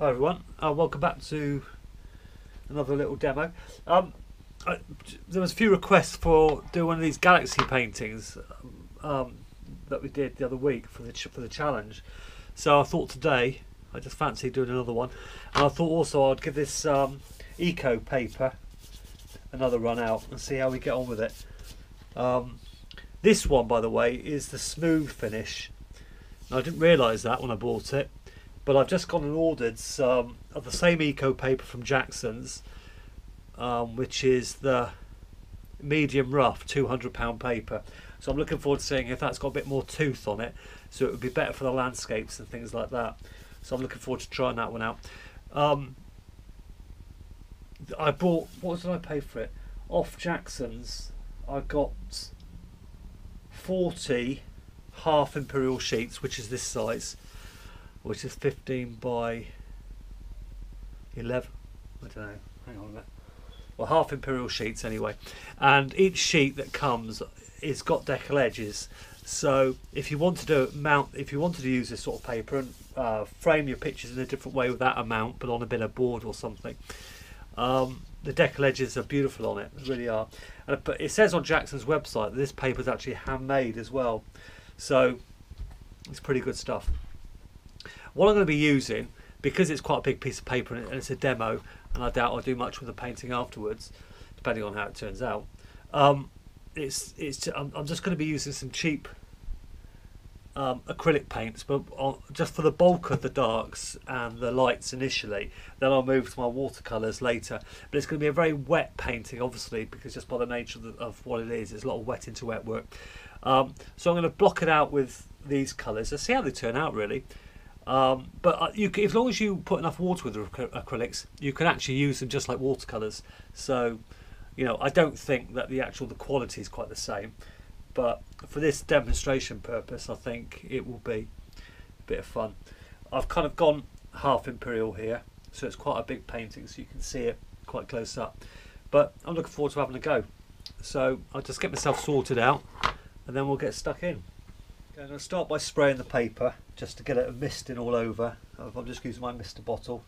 Hi everyone, welcome back to another little demo. There was a few requests for doing one of these galaxy paintings that we did the other week for the challenge. So I thought today I just fancied doing another one, and I thought also I'd give this eco paper another run out and see how we get on with it. This one, by the way, is the smooth finish. Now, I didn't realise that when I bought it, but I've just gone and ordered some of the same eco paper from Jackson's, which is the medium rough £200 paper. So I'm looking forward to seeing if that's got a bit more tooth on it, so it would be better for the landscapes and things like that. So I'm looking forward to trying that one out. I bought, what did I pay for it? Off Jackson's, I got 40 half imperial sheets, which is this size, which is 15 by 11. I don't know, hang on a minute. Well, half imperial sheets anyway, and each sheet that comes is got decal edges. So if you want to do if you wanted to use this sort of paper and frame your pictures in a different way with that amount, but on a bit of board or something, the decal edges are beautiful on it. They really are. But it says on Jackson's website that this paper is actually handmade as well, so it's pretty good stuff. What I'm going to be using, because it's quite a big piece of paper and it's a demo, and I doubt I'll do much with the painting afterwards, depending on how it turns out. I'm just going to be using some cheap acrylic paints, but just for the bulk of the darks and the lights initially. Then I'll move to my watercolours later. But it's going to be a very wet painting, obviously, because just by the nature of what it is, it's a lot of wet into wet work. So I'm going to block it out with these colours. Let's see how they turn out, really. But as long as you put enough water with the acrylics, you can actually use them just like watercolours. So, you know, I don't think that the quality is quite the same, but for this demonstration purpose, I think it will be a bit of fun. I've kind of gone half imperial here, so it's quite a big painting, so you can see it quite close up. But I'm looking forward to having a go. So I'll just get myself sorted out, and then we'll get stuck in. I'm going to start by spraying the paper just to get it misting all over. I'm just using my mister bottle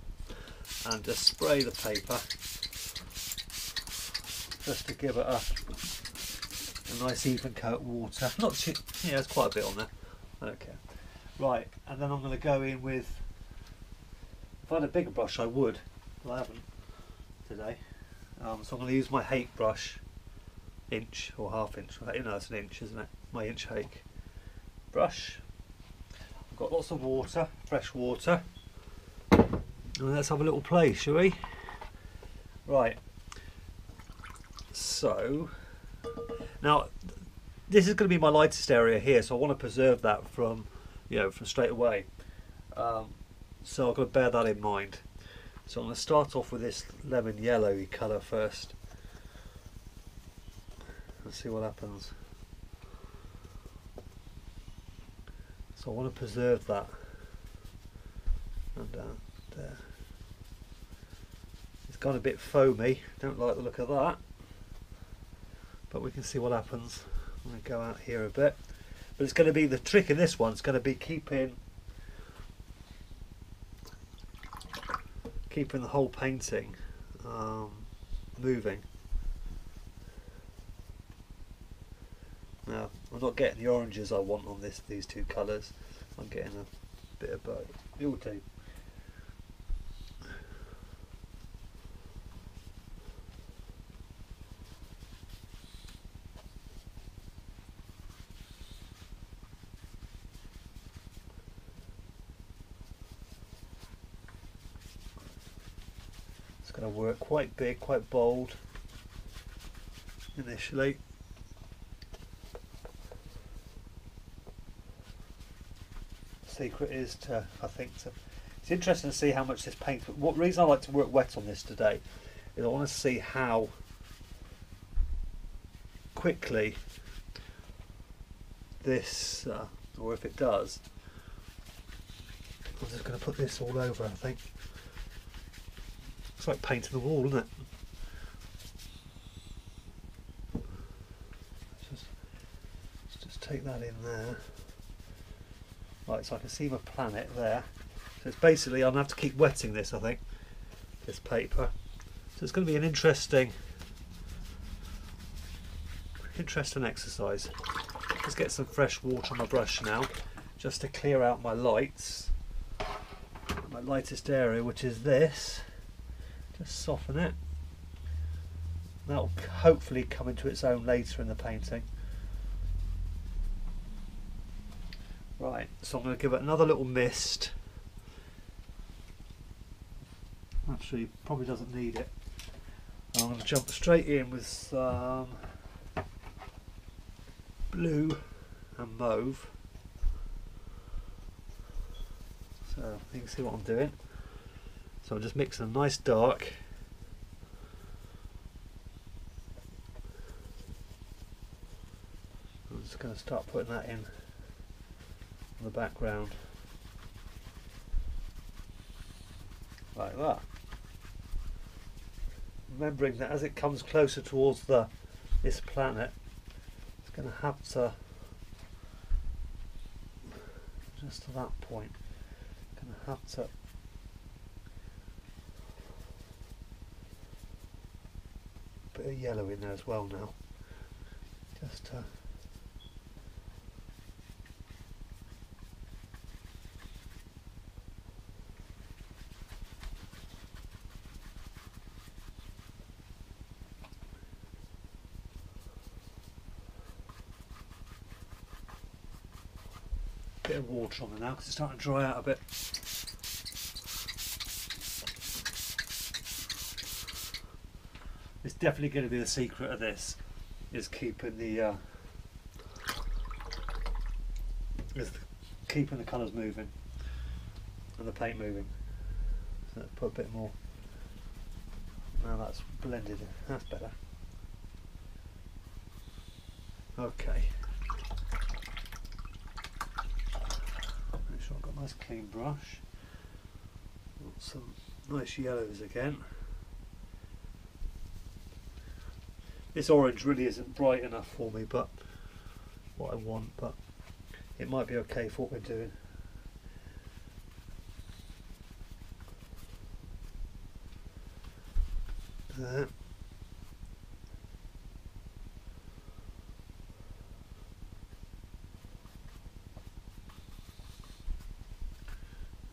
and just spray the paper just to give it a nice even coat of water. Not too, yeah, there's quite a bit on there. Okay, right, and then I'm going to go in with, if I had a bigger brush I would, but I haven't today. So I'm going to use my hake brush, inch or half inch. You know, it's an inch, isn't it? My inch hake brush. I've got lots of water, fresh water. And let's have a little play, shall we? Right. So now this is going to be my lightest area here, so I want to preserve that from straight away. So I've got to bear that in mind. So I'm going to start off with this lemon yellowy colour first. Let's see what happens. So I want to preserve that, and there. It's gone a bit foamy, don't like the look of that, but we can see what happens. I'm going to go out here a bit, but it's going to be, the trick in this one is going to be keeping the whole painting moving. Now, I'm not getting the oranges I want on these two colours. I'm getting a bit of both. You'll do. It's going to work quite big, quite bold initially. Secret is it's interesting to see how much this paint. What reason I like to work wet on this today is I want to see how quickly this, or if it does. I'm just going to put this all over. I think it's like painting the wall, isn't it? Let's just take that in there. Right, so I can see my planet there. So it's basically, I'm going to have to keep wetting this, I think, this paper. So it's going to be an interesting exercise. Let's get some fresh water on my brush now, just to clear out my lights. My lightest area, which is this. Just soften it. That'll hopefully come into its own later in the painting. Right, so I'm going to give it another little mist. Actually, probably doesn't need it. And I'm going to jump straight in with some blue and mauve. So you can see what I'm doing. So I'm just mixing a nice dark. I'm just going to start putting that in the background. Like that. Remembering that as it comes closer towards this planet, it's going to have to, just to that point, going to have to bit of yellow in there as well now, just to bit of water on it now because it's starting to dry out a bit. It's definitely going to be the secret of this, is keeping the colours moving and the paint moving. So let's put a bit more. Now that's blended in. That's better. Okay. Make sure I've got a nice clean brush. Want some nice yellows again. This orange really isn't bright enough for me, but what I want, but it might be okay for what we're doing. There.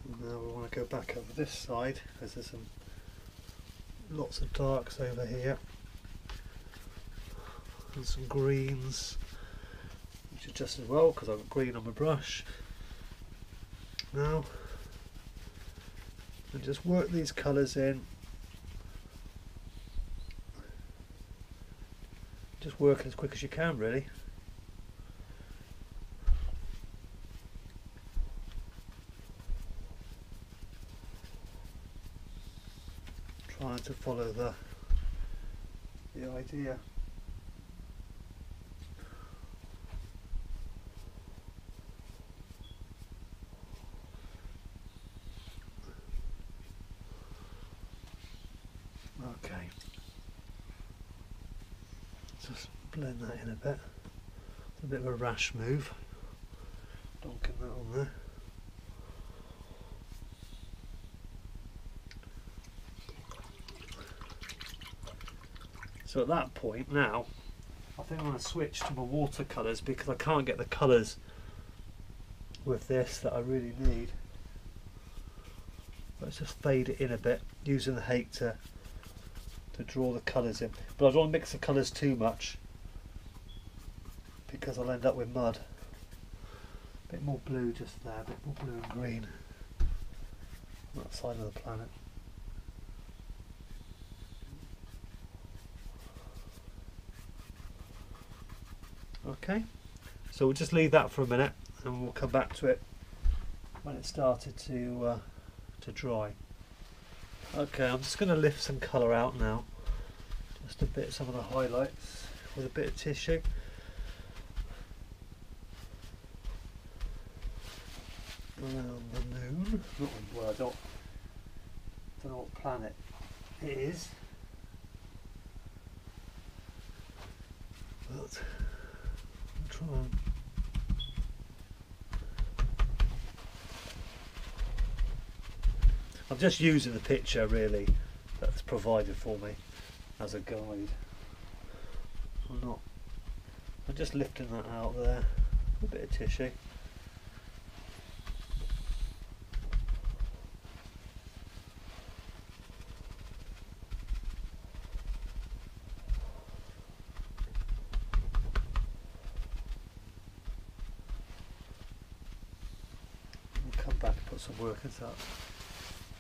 And now we want to go back over this side because there's lots of darks over here. And some greens, which is just as well because I've got green on my brush. Now, and just work these colours in. Just work as quick as you can, really. Trying to follow the idea. Okay, just blend that in a bit. It's a bit of a rash move. Donking that on there. So at that point now, I think I'm going to switch to my watercolours because I can't get the colours with this that I really need. Let's just fade it in a bit using the hake to draw the colours in, but I don't want to mix the colours too much because I'll end up with mud. A bit more blue just there, a bit more blue and green on that side of the planet. Okay, so we'll just leave that for a minute and we'll come back to it when it started to dry. Okay, I'm just going to lift some colour out now, just a bit, some of the highlights with a bit of tissue. Around the moon, well, I don't know what planet it is, but I'll try and I'm just using the picture really that's provided for me as a guide. I'm just lifting that out there, a bit of tissue. We'll come back and put some work into that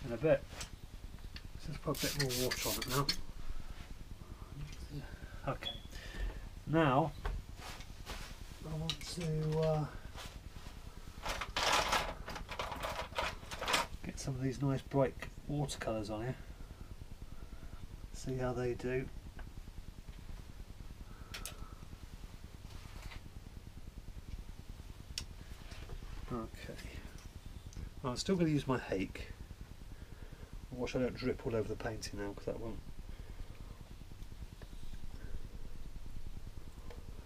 in a bit. Let's put a bit more water on it now. Okay, now I want to get some of these nice bright watercolours on here, see how they do. Okay, well, I'm still going to use my hake. Watch I don't drip all over the painting now, because that won't.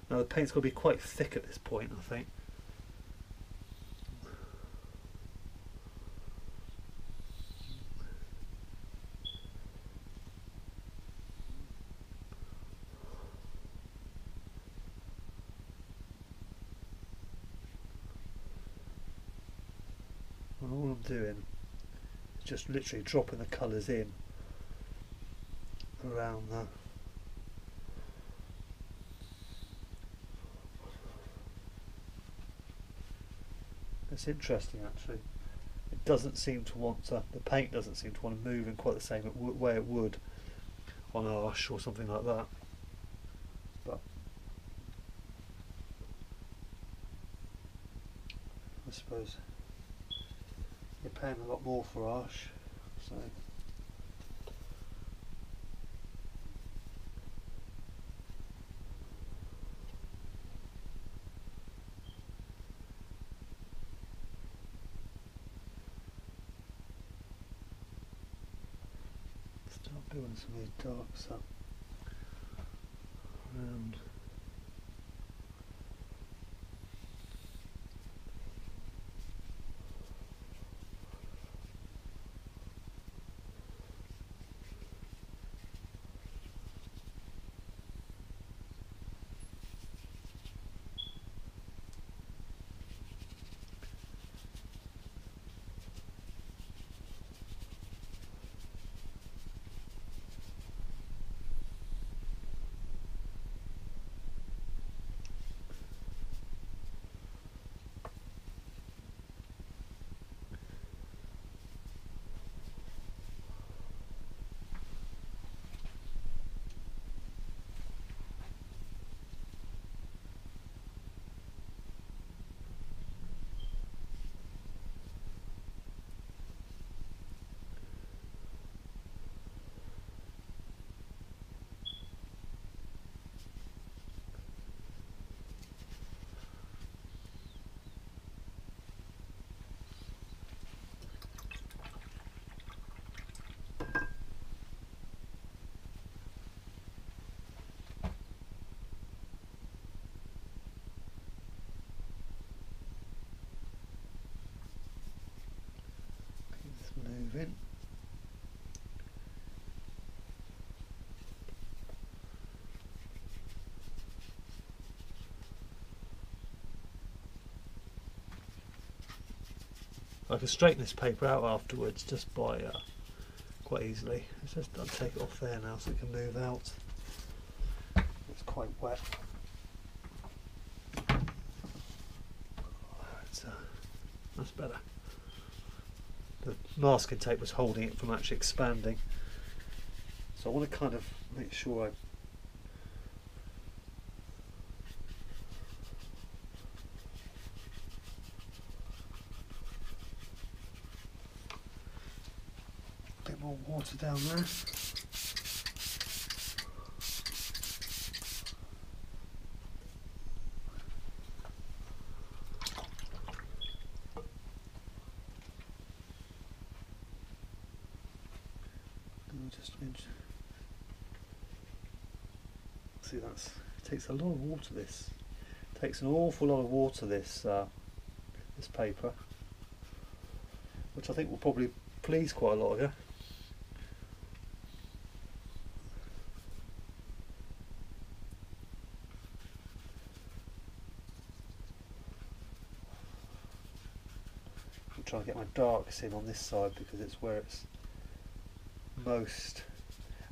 Now the paint's got to be quite thick at this point, I think. And all I'm doing is just literally dropping the colours in around the It's interesting actually. It doesn't seem to want to, the paint doesn't seem to want to move in quite the same way it would on Arches or something like that. But I suppose you're paying a lot more for Arches, so doing some of these darks up around. Moving. I can straighten this paper out afterwards just by quite easily. Let's just take it off there now so it can move out. It's quite wet. That's better. The masking tape was holding it from actually expanding, so I want to kind of make sure a bit more water down there. See, it takes a lot of water. This takes an awful lot of water. This paper, which I think will probably pleased quite a lot of you. I'm trying to get my darks in on this side because it's where it's most.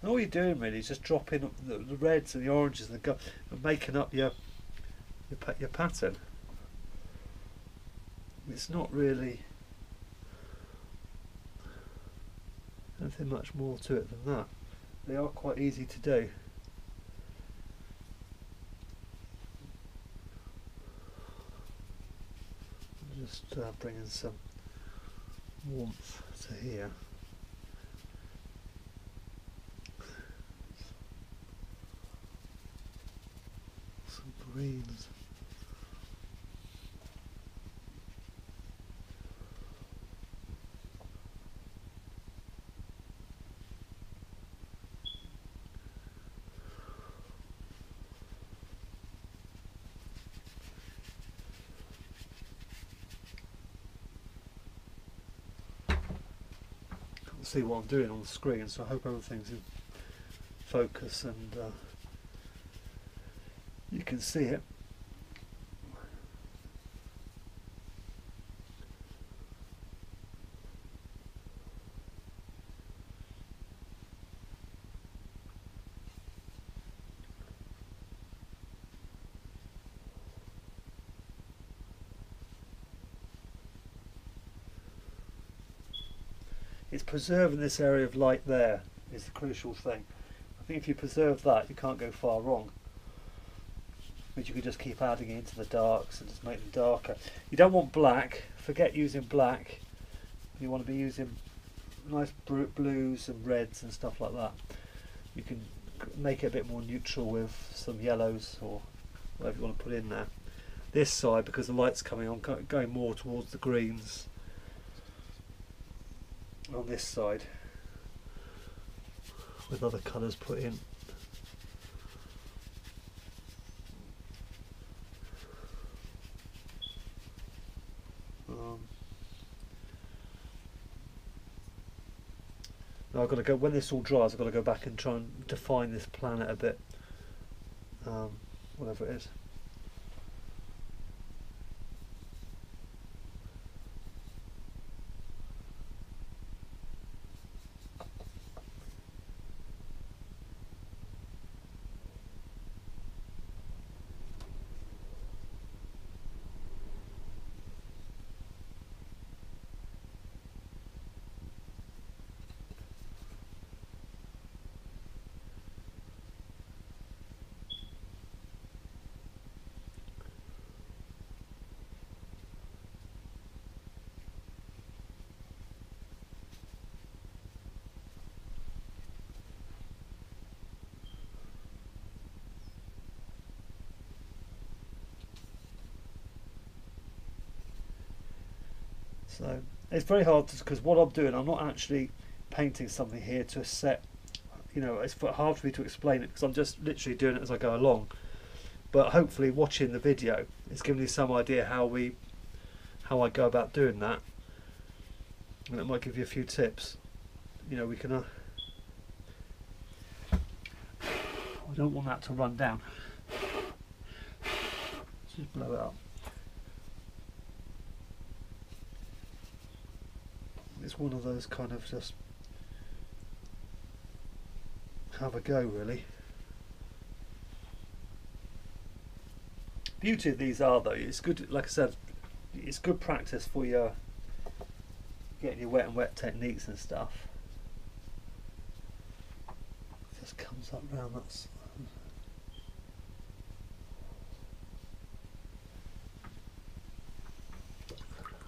And all you're doing really is just dropping the reds and the oranges and making up your pattern. It's not really anything much more to it than that. They are quite easy to do. Just bringing some warmth to here. Some greens. See what I'm doing on the screen, so I hope everything's in focus and you can see it. It's preserving this area of light there is the crucial thing. I think if you preserve that, you can't go far wrong. But you can just keep adding into the darks and just make them darker. You don't want black. Forget using black. You want to be using nice blues and reds and stuff like that. You can make it a bit more neutral with some yellows or whatever you want to put in there. This side, because the light's coming on, going more towards the greens. On this side, with other colours put in. Now I've got to go, when this all dries, I've got to go back and try and define this planet a bit, whatever it is. So it's very hard because what I'm doing, I'm not actually painting something here to a set, you know, it's hard for me to explain it because I'm just literally doing it as I go along. But hopefully watching the video is giving you some idea how I go about doing that, and it might give you a few tips. You know, we can I don't want that to run down. Let's just blow it up. It's one of those kind of just have a go really. Beauty of these are though, it's good, like I said, it's good practice for your getting your wet and wet techniques and stuff. It just comes up round that side.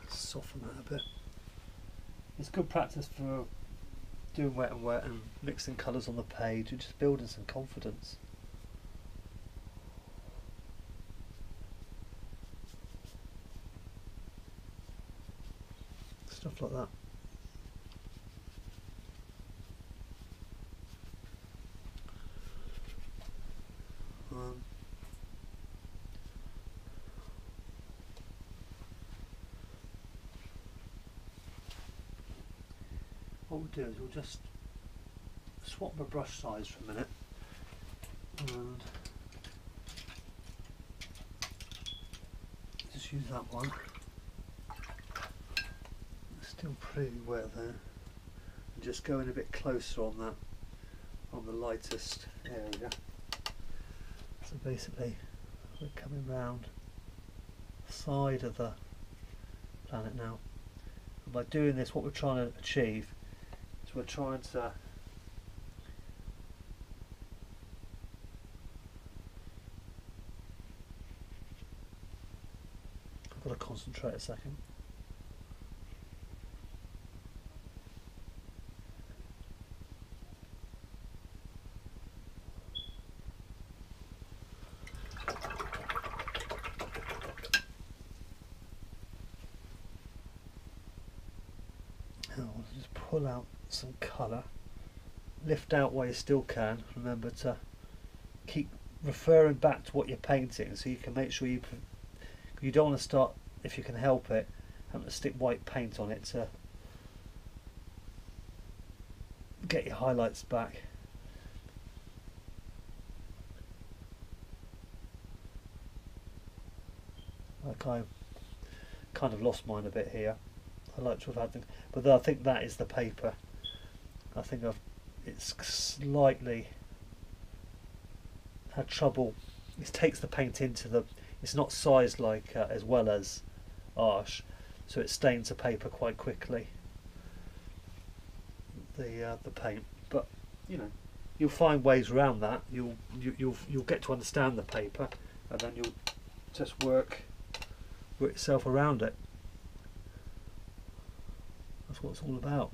Soften that a bit. It's good practice for doing wet and wet and mixing colours on the page and just building some confidence. Stuff like that. what we'll do is we'll just swap the brush size for a minute and just use that one. It's still pretty wet there. And just go in a bit closer on that, on the lightest area. So basically we're coming round the side of the planet now. And by doing this, what we're trying to achieve is we're trying to I've got to concentrate a second. I'll just pull out some colour, lift out while you still can. Remember to keep referring back to what you're painting so you can make sure you don't want to start, if you can help it, having to stick white paint on it to get your highlights back. Like I kind of lost mine a bit here. I like to have had them, but I think that is the paper. I think it's slightly had trouble. It takes the paint into the. It's not sized like as well as Arches, so it stains the paper quite quickly. The paint, but you know, you'll find ways around that. You'll get to understand the paper, and then you'll just work yourself around it. That's what it's all about.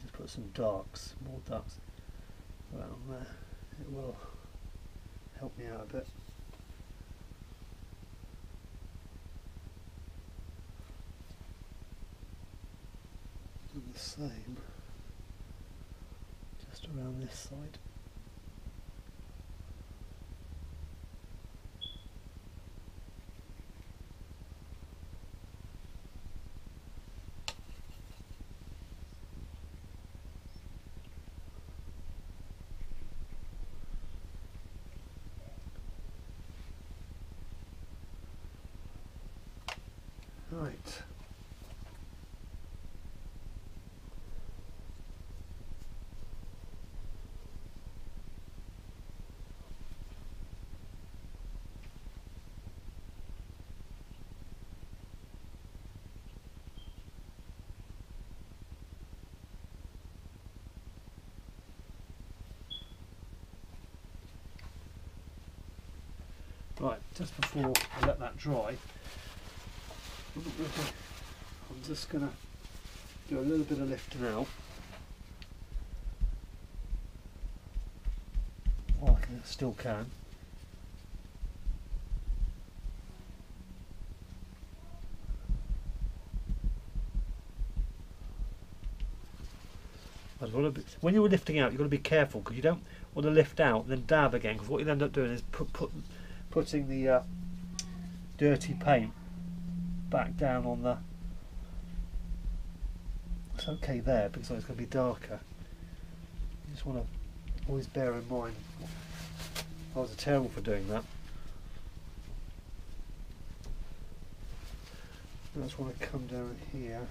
Just put some darks, more darks around there. It will help me out a bit. And the same just around this side. Right. Right, just before I let that dry, I'm just going to do a little bit of lifting out. Oh, I still can. When you're lifting out, you've got to be careful because you don't want to lift out and then dab again, because what you'll end up doing is putting the dirty paint back down on the. It's okay there because it's going to be darker. You just want to always bear in mind. I was terrible for doing that. I just want to come down here.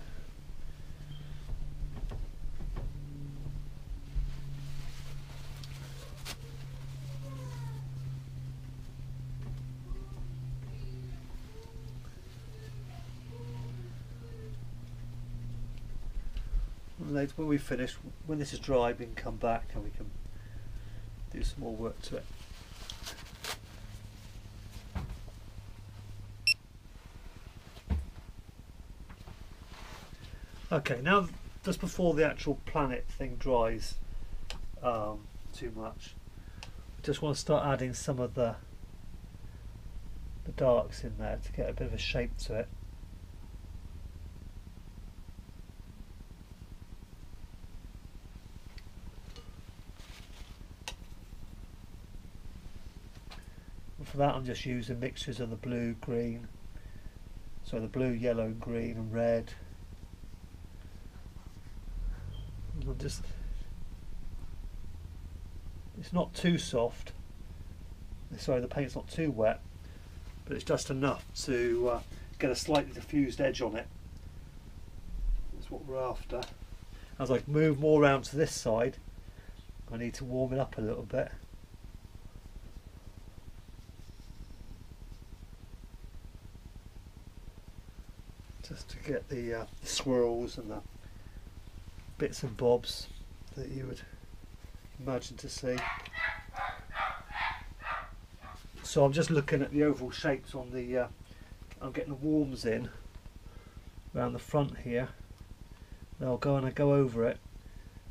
Later, when we finish, when this is dry, we can come back and we can do some more work to it. Okay, now just before the actual planet thing dries too much. Just want to start adding some of the darks in there to get a bit of a shape to it. And for that I'm just using mixtures of the blue, green, so the blue, yellow, green and red. And I'm just, it's not too soft, sorry, the paint's not too wet, but it's just enough to get a slightly diffused edge on it. That's what we're after. As I move more around to this side, I need to warm it up a little bit. Just to get the swirls and the bits and bobs that you would imagine to see. So I'm just looking at the oval shapes on the, I'm getting the warms in around the front here. Then I'll go over it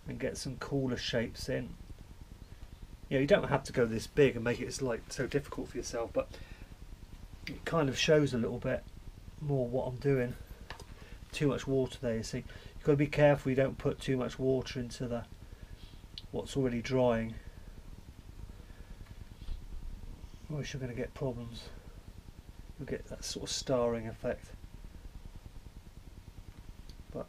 and get some cooler shapes in. You know, you don't have to go this big and make it like so difficult for yourself, but it kind of shows a little bit more what I'm doing. Too much water there, you see. You've got to be careful you don't put too much water into the what's already drying, or else you're going to get problems. You'll get that sort of starring effect. But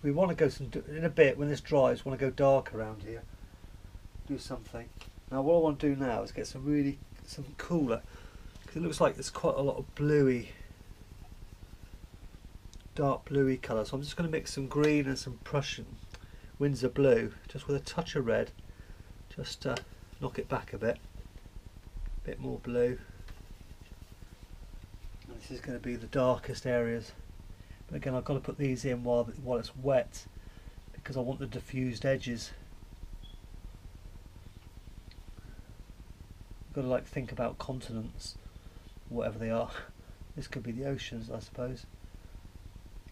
we want to go in a bit when this dries. Want to go dark around here. Do something. Now what I want to do now is get some cooler, because it looks like there's quite a lot of bluey, dark bluey colour. So I'm just going to mix some green and some Prussian Winsor blue, just with a touch of red, just to knock it back a bit more blue. And this is going to be the darkest areas, but again I've got to put these in while it's wet, because I want the diffused edges. I've got to like think about continents, whatever they are. This could be the oceans, I suppose.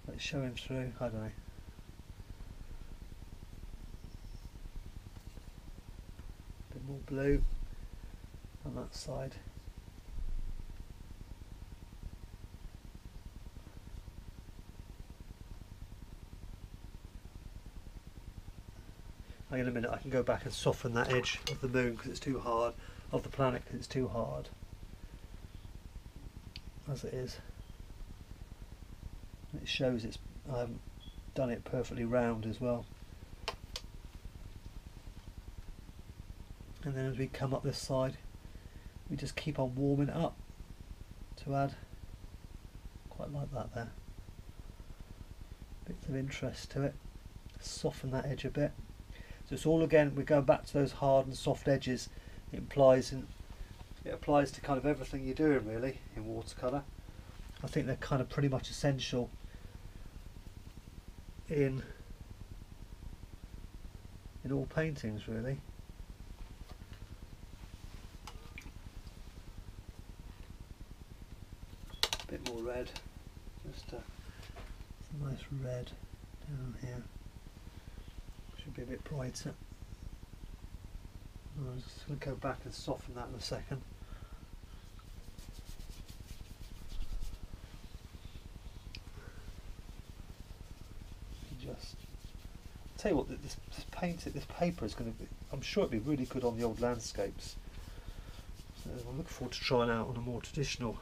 Let's show him through, I don't know. A bit more blue on that side. In a minute I can go back and soften that edge of the moon because it's too hard, of the planet because it's too hard as it is. It shows I haven't done it perfectly round as well. And then as we come up this side, we just keep on warming it up to add, quite like that there, bits of interest to it, soften that edge a bit. So it's all, again, we're going back to those hard and soft edges. It applies to kind of everything you're doing really in watercolour. I think they're kind of pretty much essential in all paintings really. A bit more red, just a nice red down here. Should be a bit brighter. I'm just going to go back and soften that in a second. Just tell you what, this paper is going to be, I'm sure it'd be really good on the old landscapes. So I'm looking forward to trying out on a more traditional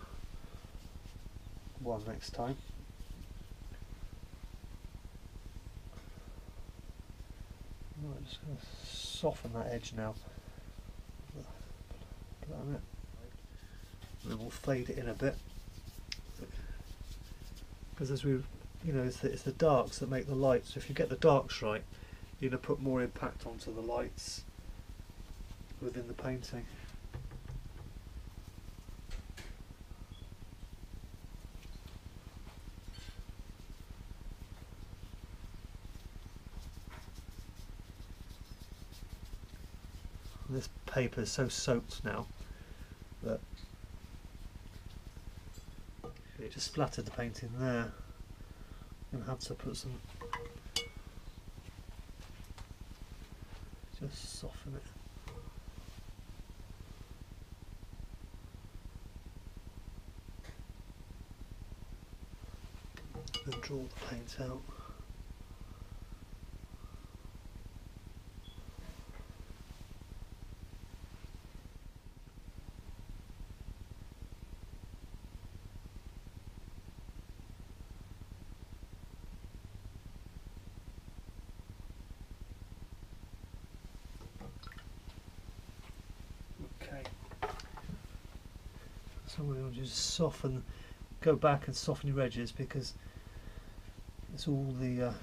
one next time. I'm just going to soften that edge now. Put that on it. And then we'll fade it in a bit. Because as we, you know, it's the darks that make the lights. So if you get the darks right, you're going to put more impact onto the lights within the painting. This paper is so soaked now that it just splattered the painting there. going to have to put some, just soften it. And draw the paint out. Okay. So we'll just soften, go back and soften your edges, because it's all the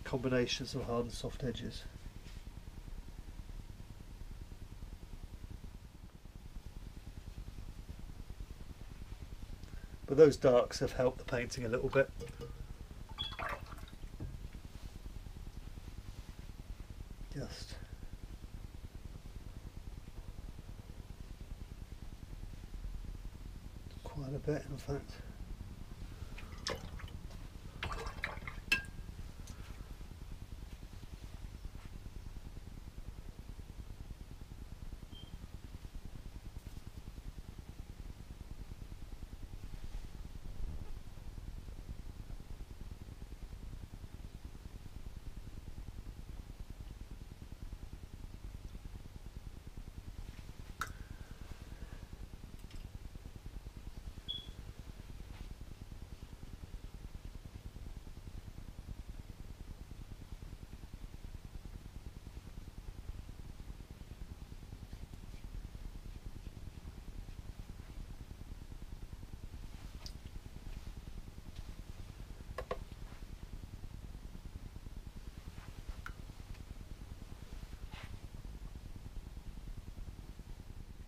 combinations of hard and soft edges. But those darks have helped the painting a little bit. Just quite a bit, in fact.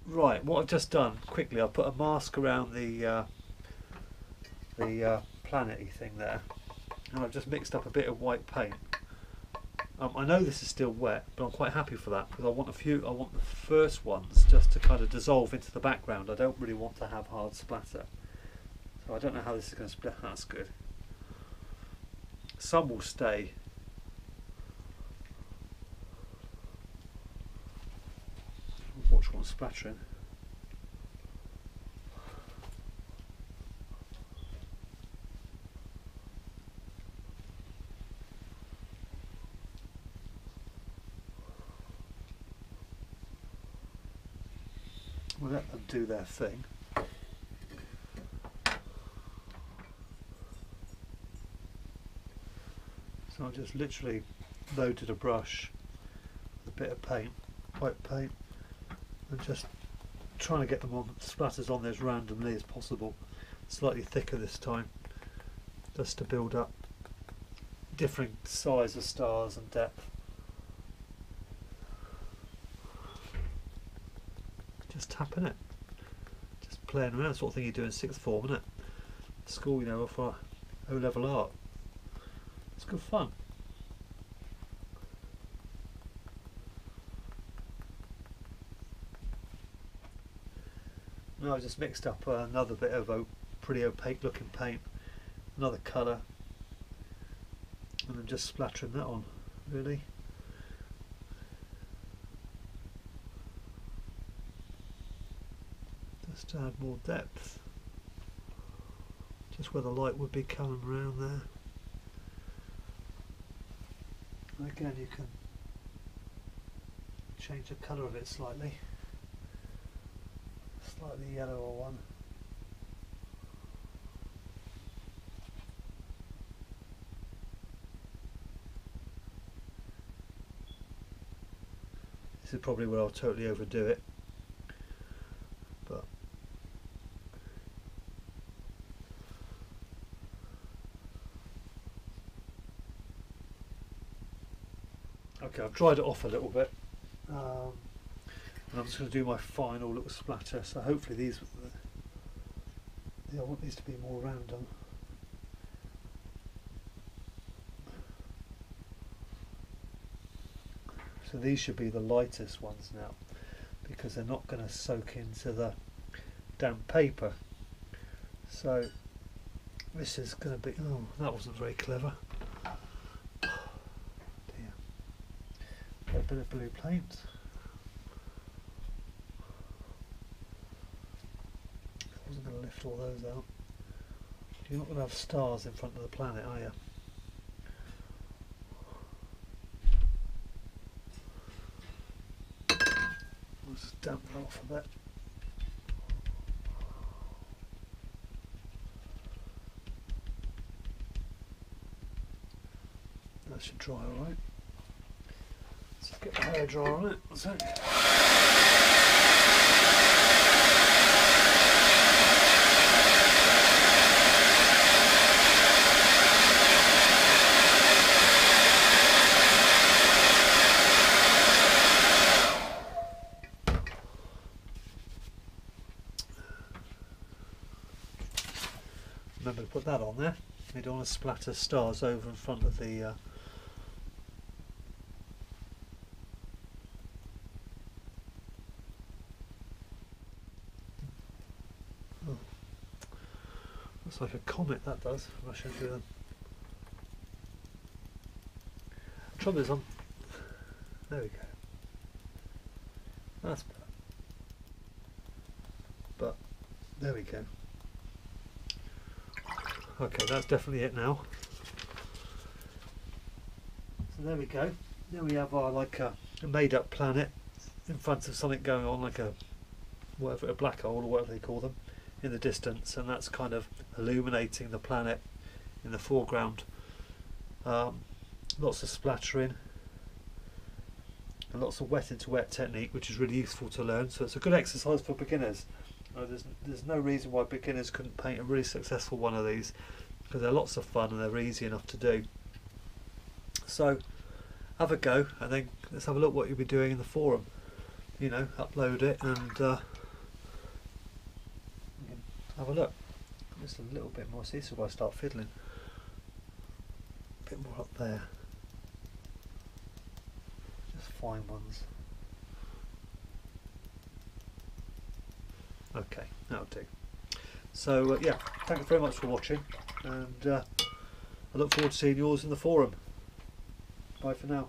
Right, what I've just done quickly, I've put a mask around the planet-y thing there, and I've just mixed up a bit of white paint. I know this is still wet, but I'm quite happy for that, because I want the first ones just to kind of dissolve into the background. I don't really want to have hard splatter, so I don't know how this is going to split. That's good. Some will stay. Watch what's splattering. We'll let them do their thing. So I just literally loaded a brush with a bit of paint, white paint, and just trying to get them on splatters on there as randomly as possible, slightly thicker this time, just to build up different size of stars and depth. Just tapping it, just playing around, sort of thing you do in sixth form, isn't it? School, you know, for O-level art. It's good fun. Now I've just mixed up another bit of pretty opaque looking paint, another colour, and I'm just splattering that on, really. Just to add more depth, just where the light would be coming around there. And again, you can change the colour of it slightly. Slightly yellower one. This is probably where I'll totally overdo it, but okay, I've dried it off a little bit, and I'm just going to do my final little splatter. So hopefully these, I want these to be more random. So these should be the lightest ones now, because they're not going to soak into the damp paper. So this is going to be, oh, that wasn't very clever. Dear. Got a bit of blue paint. I wasn't going to lift all those out. You're not going to have stars in front of the planet, are you? I'll just damp that off a bit. That should dry alright. Let's get the hairdryer on it. One sec. Remember to put that on there. You don't want to splatter stars over in front of the oh. Looks like a comet, that does. I should do them. Trouble is, there we go. That's better. But there we go. Okay, that's definitely it now. So there we go. Now we have our like a made-up planet in front of something going on, like a whatever, a black hole or whatever they call them, in the distance, and that's kind of illuminating the planet in the foreground. Lots of splattering and lots of wet into wet technique, which is really useful to learn. So it's a good exercise for beginners. There's no reason why beginners couldn't paint a really successful one of these, because they're lots of fun and they're easy enough to do. So have a go, and then let's have a look what you'll be doing in the forum. You know, upload it and have a look. Just a little bit more. See, so I start fiddling. A bit more up there. Just fine ones. Okay, that'll do. So yeah, thank you very much for watching, and I look forward to seeing yours in the forum. Bye for now.